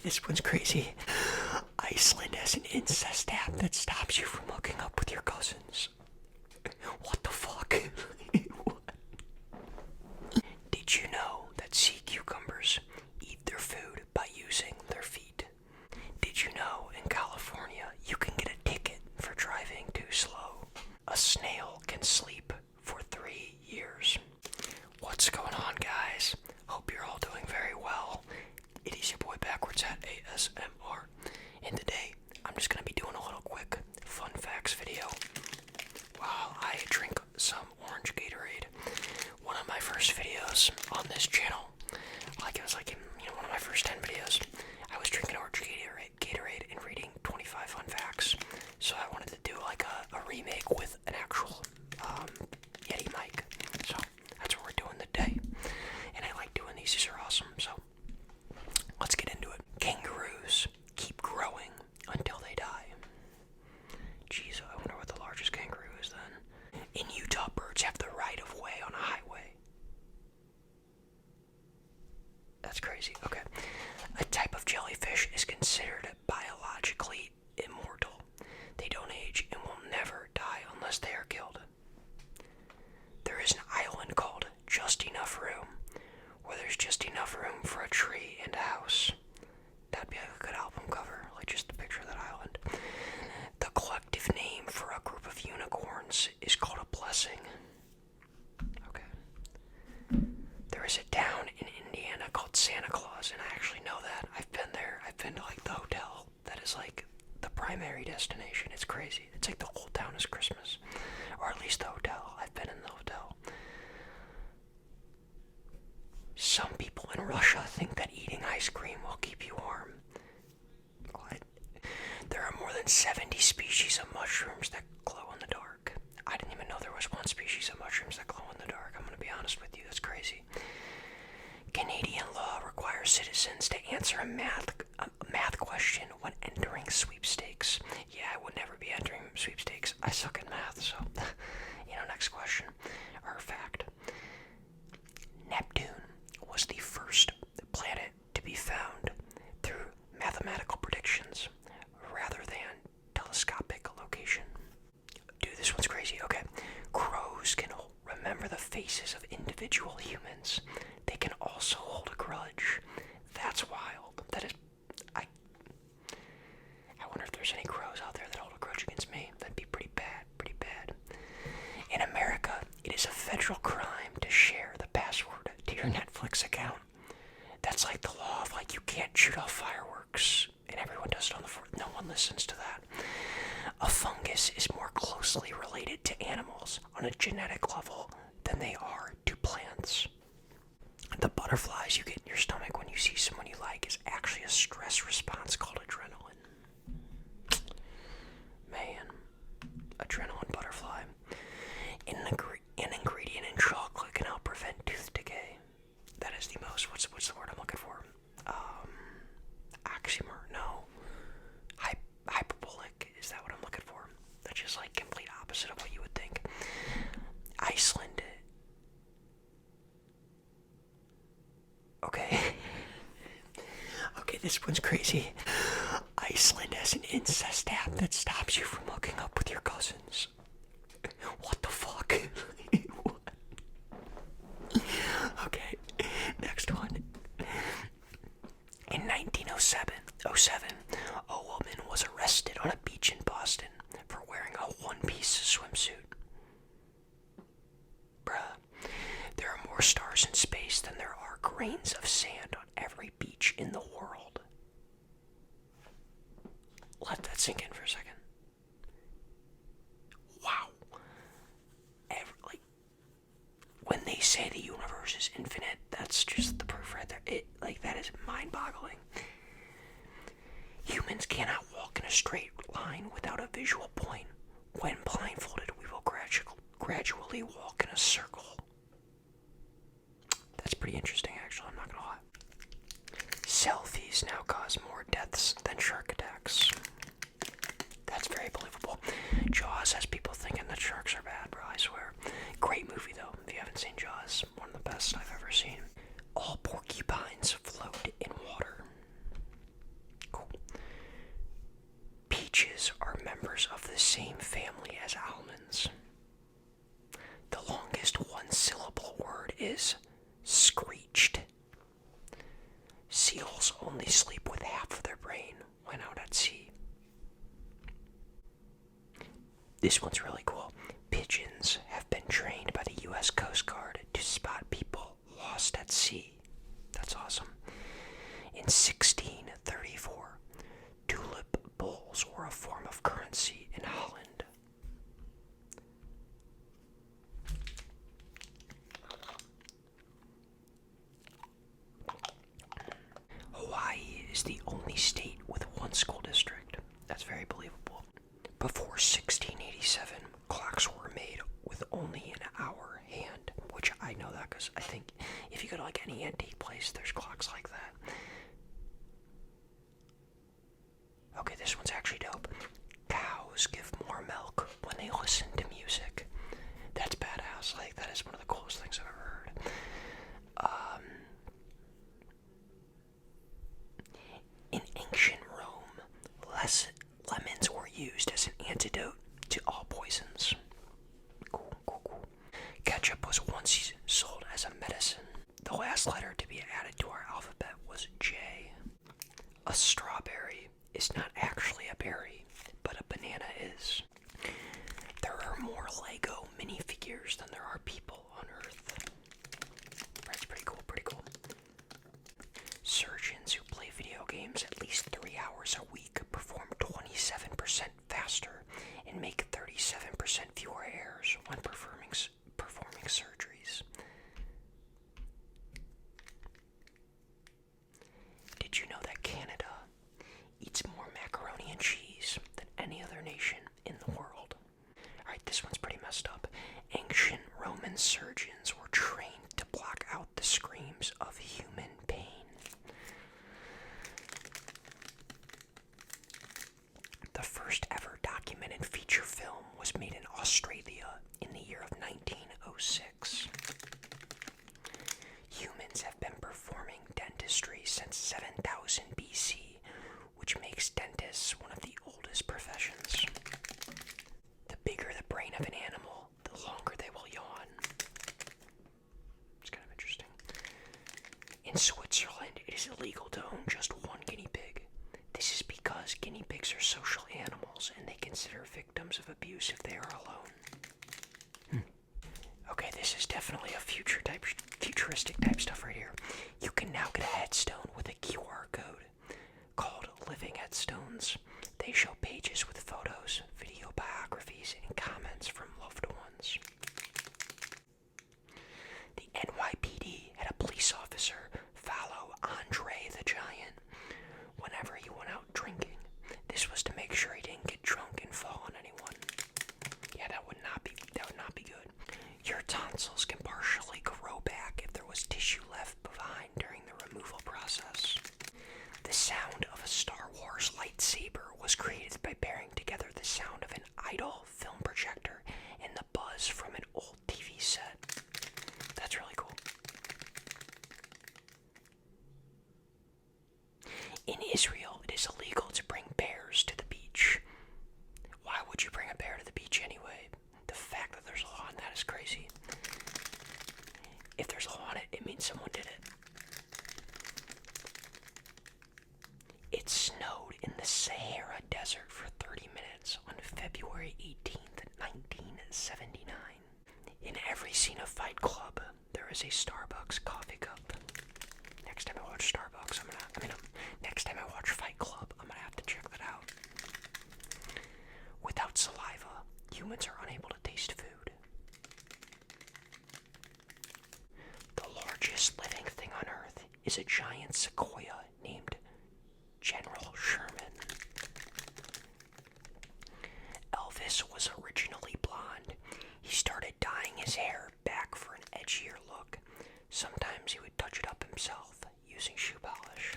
this one's crazy. Iceland has an incest app that stops you from hooking up with your cousins. What the fuck? What? Did you know that sea cucumbers eat their food by using their feet? Did you know in California you can get a ticket for driving too slow? A snail can sleep for 3 years. What's going on, guys? Hope you're all doing very well. It is your boy Backwards at ASMR, and today I'm just going to be doing a little quick fun facts video while I drink some orange Gatorade. One of my first videos on this channel, it was one of my first 10 videos, I was drinking orange Gatorade and reading 25 fun facts. So I wanted to do like a remake with an actual Yeti mic. So that's what we're doing today. And I like doing these are awesome. So let's get into it. Kangaroos keep growing until they die. Jeez, I wonder what the largest kangaroo is then. In Utah, birds have the right of way on a highway. That's crazy. Okay. A type of jellyfish is considered biologically immortal. They don't age and will never die unless they are killed. There is an island called Just Enough Room, where there's just enough room for a tree and a house. That'd be a good album cover, like just a picture of that island. The collective name for a group of unicorns is called a blessing. Okay. There is a town in Indiana called Santa Claus, and I actually know that. I've been there. I've been to like the hotel that is like the primary destination. It's crazy. It's like the whole town is Christmas. Or at least the hotel. I've been in the hotel. Some people in Russia think that eating ice cream will keep you warm. What? There are more than 70 species of mushrooms that glow in the dark. I didn't even know there was one species of mushrooms that glow in the dark. I'm going to be honest with you. That's crazy. Canadian law requires citizens to answer a math question when entering sweepstakes. Yeah, I would never be entering sweepstakes. I suck at math, so, next question, or fact. Neptune was the first planet to be found through mathematical predictions rather than telescopic location. Dude, this one's crazy. Okay. Crows can remember the faces of individual humans. They can also hold a grudge. That's wild. That is... I wonder if there's any crows out there that hold a grudge against me. That'd be pretty bad. Pretty bad. In America, it is a federal crime to share the password to your Netflix account. That's like the law of you can't shoot off fireworks. And everyone does it on the 4th. No one listens to that. A fungus is more closely related to animals on a genetic level than they are to plants. The butterflies you get in your stomach when you see someone you like is actually a stress response called adrenaline. Man, adrenaline butterfly. An ingredient in chocolate can help prevent tooth decay. That is the most, what's the word I'm looking for? Oxymer, no. Hyperbolic, is that what I'm looking for? That's just complete opposite of what you would think. Iceland. Okay. Okay, this one's crazy. Iceland has an incest app that stops you from hooking up with your cousins. What the fuck? What? Okay, next one. In 1907, a woman was arrested on a beach in Boston for wearing a one-piece swimsuit. Bruh, there are more stars in space than there are grains of sand on every beach in the world. Let that sink in for a second. Wow. When they say the universe is infinite, that's just the proof right there. That is mind-boggling. Humans cannot walk in a straight line without a visual point. When blindfolded, we will gradually walk in a circle. That's pretty interesting, actually. I'm not gonna lie. Selfies now cause more deaths than shark attacks. That's very believable. Jaws has people thinking that sharks are bad, bro, I swear. Great movie, though. If you haven't seen Jaws, one of the best I've ever seen. All porcupines float in water. is screeched. Seals only sleep with half of their brain when out at sea. This one's really cool. Pigeons have been trained by the U.S. Coast Guard to spot people lost at sea. That's awesome. In 1634, tulip bulbs were a form of currency in Holland. Hawaii is the only state with one school district. That's very believable. Before 1687, clocks were made with only an hour hand, which I know that because I think if you go to like any antique place, there's clocks like that. Okay, this one's actually dope. Cows give more milk when they listen to music. That's badass. Like, that is one of the coolest things I've ever heard. In ancient Rome, lemons were used as an antidote to all poisons. Cool. Ketchup was once sold as a medicine. The last letter to be added to our alphabet was J. A strawberry is not actually a berry, but a banana is. There are more Lego minifigures than there are people on Earth. That's pretty cool. Surgeons who play video games at least 3 hours a week perform 27% faster and make 37% fewer errors when performing surgeries. Did you know that Canada eats more macaroni and cheese than any other nation in the world? Alright, this one's pretty messed up. Ancient Roman surgeons were trained to block out the screams of human pain. The first ever documented feature film was made in Australia in the year of 1906. Humans have been performing dentistry since 7000 BC, which makes dentists one of the oldest professions. The bigger the brain of an animal, the longer they will yawn. It's kind of interesting. In Switzerland, it is illegal to own just one guinea pig. This is because guinea pigs are social animals and they consider victims of abuse if they are alone. Okay, this is definitely a futuristic type stuff right here. You can now get a headstone with a QR code called Living Headstones. They show pages with photos, video biographies, and comments from loved ones. The NYPD had a police officer follow Andre the Giant whenever he went out drinking. This was to make sure he didn't get drunk and fall on anyone. Yeah, that would not be good. Your tonsils can partially grow back if there was tissue left behind during the removal process. The sound of a Star Wars lightsaber was created by pairing together the sound of an idle film projector and the buzz from an old TV set. That's really cool. In Israel, it is illegal to bring bears to the beach. Why would you bring a bear to the beach anyway? The fact that there's a law on that is crazy. If there's a law on it, it means someone did it. It snowed in the Sahara Desert for 30 minutes on February 18th, 1979. In every scene of Fight Club, there is a Starbucks coffee cup. Next time I watch next time I watch Fight Club, I'm gonna have to check that out. Without saliva, humans are unable to taste food. The largest living thing on Earth is a giant sequoia named General Sherman. Elvis was originally blonde. He started dyeing his hair back for an edgier look. Sometimes he would touch it up himself using shoe polish.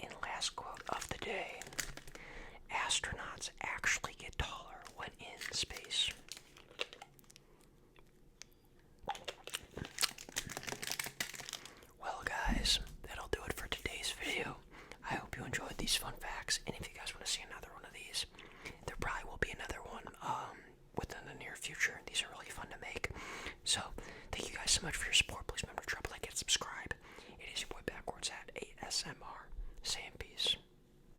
And last quote of the day: astronauts actually get taller when in space. Well guys, that'll do it for today's video. I hope you enjoyed these fun facts, and if you guys want to see another one of these, there probably will be another one within the near future. These are really fun to make. So, so much for your support. Please remember to drop a like and subscribe. It is your boy Backwards at ASMR. Saying peace.